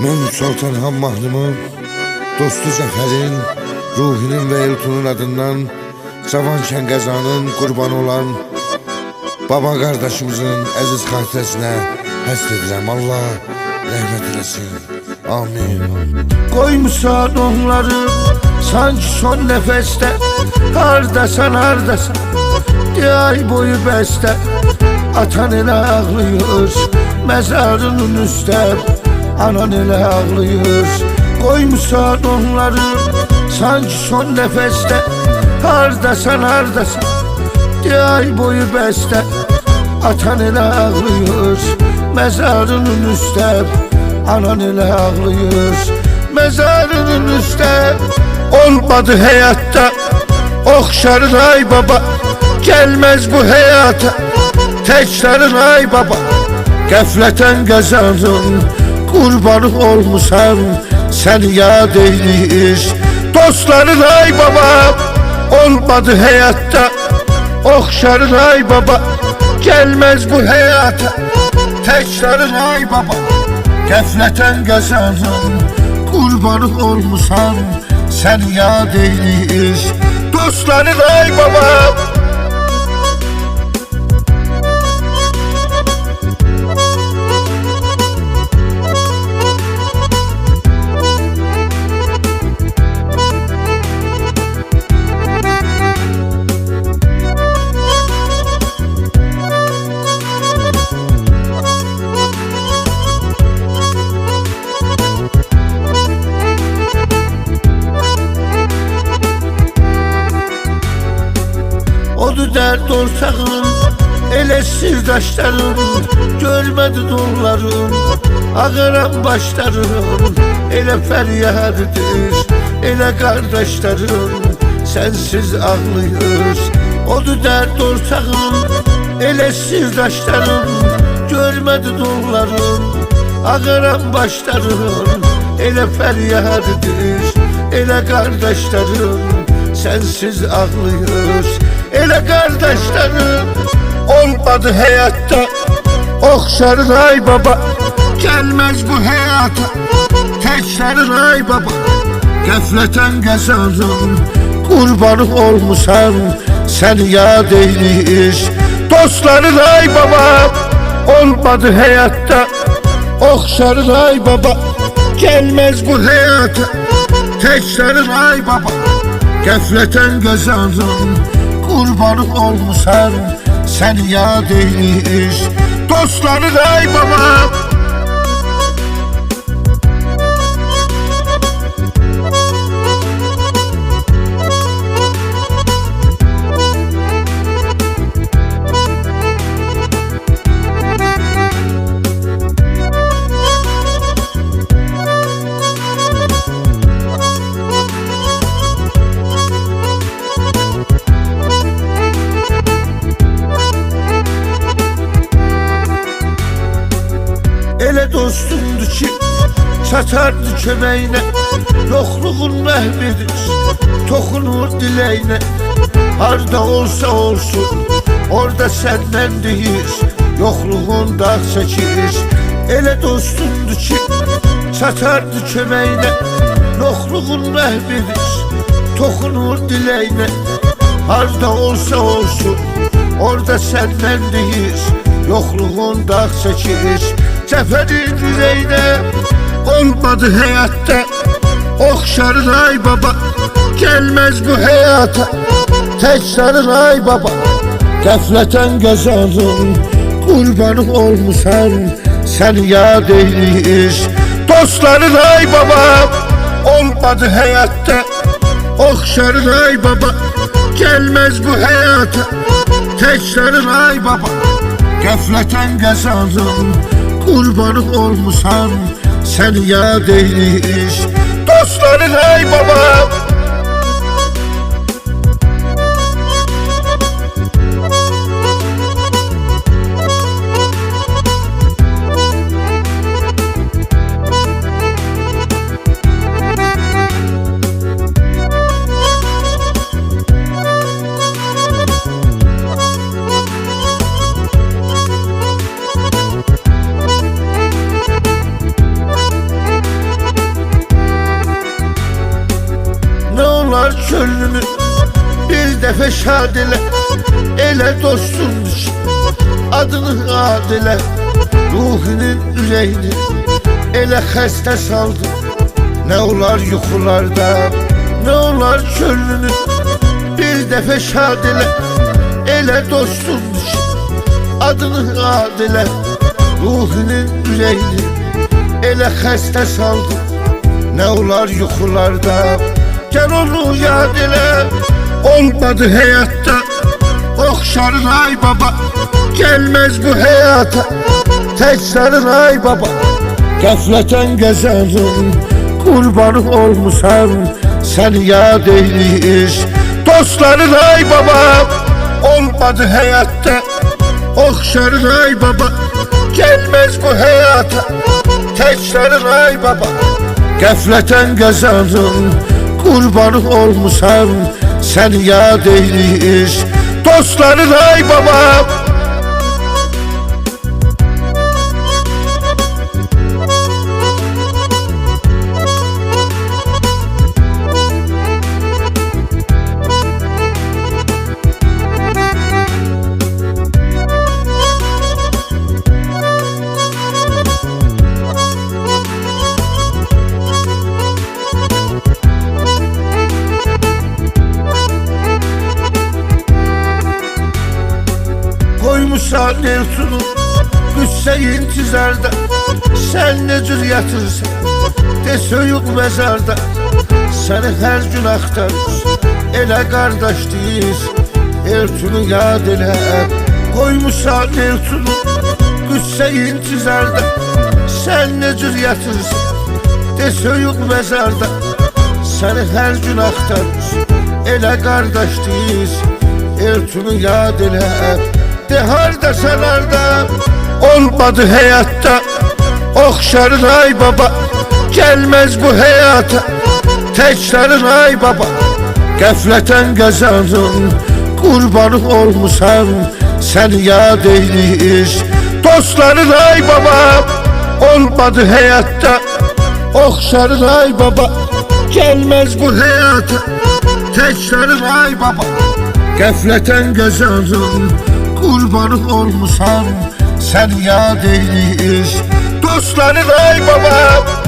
Mən Sultan Han Mahlumun, dostu Cəfərin, Ruhinin və Eltunun adından Cavan Kəngəzanın qurbanı olan baba qardaşımızın əziz xatirəsinə həsr edirəm. Allah rəhmət eləsin. Amin. Qoymusan onları sanki son nəfəsdə, hardasan hardasan de ay boyu bəstə. Atan elə ağlıyır məzarının üstə, anan elə ağlıyır. Qoymusan onları sanki son nəfəsdə, hardasan hardasan de ay boyu bəstə. Atan elə ağlıyır məzarının üstə, anan elə ağlıyır məzarının üstə. Olmadı həyatda oxşarın ay baba, gəlməz bu həyata təkrar ay baba. Qəflətən qəzanın qurbanı olmusan, səni yad eyləyir dostların ay baba. Olmadı həyatda oxşarın ay baba, gəlməz bu həyata təkrar ay baba. Qəflətən qəzanın qurbanı olmusan, səni yad eyləyir dostların ay baba. Odu dərd ortağın, elə sirdaşların, görmədin onların ağaran başların. Elə fəryadıdır, elə qardaşların, sənsiz ağlayır. Odu dərd ortağın, elə sirdaşların, görmədin onların ağaran başların. Elə fəryadıdır, elə qardaşların, sənsiz ağlayır. Elə qardaşlarım olmadı həyatda oxşarın ay baba, gəlməz bu həyata təkrar ay baba. Qəflətən qəzanın qurbanı olmusan, səni yad eyləyir dostların ay baba. Olmadı həyatda oxşarın ay baba, gəlməz bu həyata təkrar ay baba. Qəflətən qəzanın qurbanı olmusan, səni yad eyləyir dostların ay baba. Elə dostumdu ki çatardı köməyinə, yoxluğun məhv edir toxunur diləyinə. Harda olsa olsun orada səndən deyir, yoxluğun dağ çəkir. Elə dostumdu ki çatardı köməyinə, yoxluğun məhv edir toxunur diləyinə. Harda olsa olsun orada səndən deyir, yoxluğun dağ çəkir. Cəfərin ürəyinə olmadı həyatda oxşarın ay baba, gəlməz bu həyata təkrar ay baba. Qəflətən qəzanın qurbanı olmusan, səni yad eyləyir dostların ay baba. Olmadı həyatda oxşarın ay baba, gəlməz bu həyata təkrar ay baba. Qəflətən qəzanın qurbanı olmusan, səni yad eyləyir dostların ay baba. könlünü bir defa şad ele. Ele dostun için adını adile, ruhunun üreyini ele xəstə saldı. Ne olar yuxularda, ne olar könlünü bir defa şad ele. Ele dostun için adını adile, ruhunun üreyini ele xəstə saldı. Ne olar yuxularda, gel onu yad ele. Olmadı hayatta okşarın ay baba, gelmez bu hayata tekrarın ay baba. Gafleten gezerim, kurbanı olmuşam, seni yad eyleyir dostların ay baba. Olmadı hayatta okşarın ay baba, gelmez bu hayata tekrarın ay baba. Gafleten gezerim, kurbanı olmuşam, seni yad eyleyir dostların ay baba. Koymuşsan Ertuğrul qüssə intizarda, sən necür yatırsan de söyük məzarda. Səni hər gün axtarır, elə qardaş deyir Ertuğrul yad elə. Koymuşsan Ertuğrul qüssə intizarda, sən necür yatırsan de söyük məzarda. Səni hər gün axtarır, elə qardaş deyir Ertuğrul yad elə. De harda sanarda olmadı hayatta okşarın ay baba, gelmez bu hayata tekrarın ay baba. Gafleten gazanın kurbanı olmuşam, seni yad eyleyir dostların ay baba. Gafleten gazanın kurbanı olmuşam, seni yad eyleyir dostların ay baba. Gafleten gazanın kurbanı olmuşam, seni yad eyleyir dostların ay baba. Gafleten gazanın kurbanı olmuşam, seni yad eyleyir dostların ay baba. Gafleten gazanın kurbanı olmuşam, seni yad eyleyir dostların ay baba. Olmadı hayatta okşarın ay baba, gelmez bu hayata tekrarın ay baba. Gafleten gazanın kurbanı olmuşam, seni yad eyleyir dostların ay baba.